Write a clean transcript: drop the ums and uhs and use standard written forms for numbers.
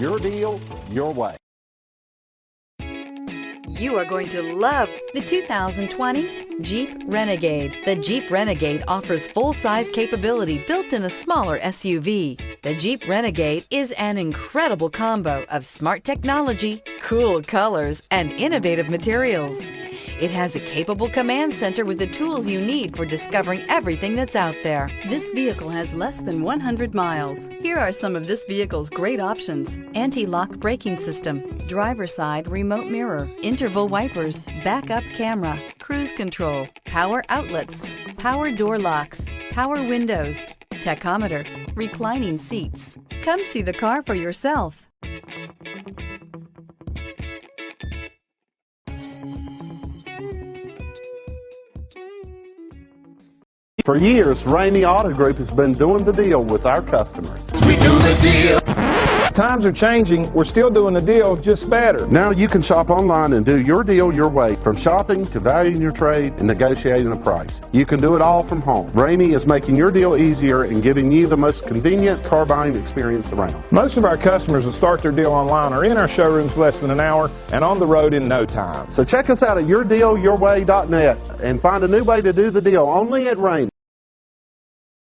Your deal, your way. You are going to love the 2020 Jeep Renegade. The Jeep Renegade offers full-size capability built in a smaller SUV. The Jeep Renegade is an incredible combo of smart technology, cool colors, and innovative materials. It has a capable command center with the tools you need for discovering everything that's out there. This vehicle has less than 100 miles. Here are some of this vehicle's great options: anti-lock braking system, driver's side remote mirror, interval wipers, backup camera, cruise control, power outlets, power door locks, power windows, tachometer, reclining seats. Come see the car for yourself. For years, Ramey Auto Group has been doing the deal with our customers. We do the deal. Times are changing. We're still doing the deal, just better. Now you can shop online and do your deal your way, from shopping to valuing your trade and negotiating a price. You can do it all from home. Ramey is making your deal easier and giving you the most convenient car buying experience around. Most of our customers that start their deal online are in our showrooms less than an hour and on the road in no time. So check us out at yourdealyourway.net and find a new way to do the deal only at Ramey.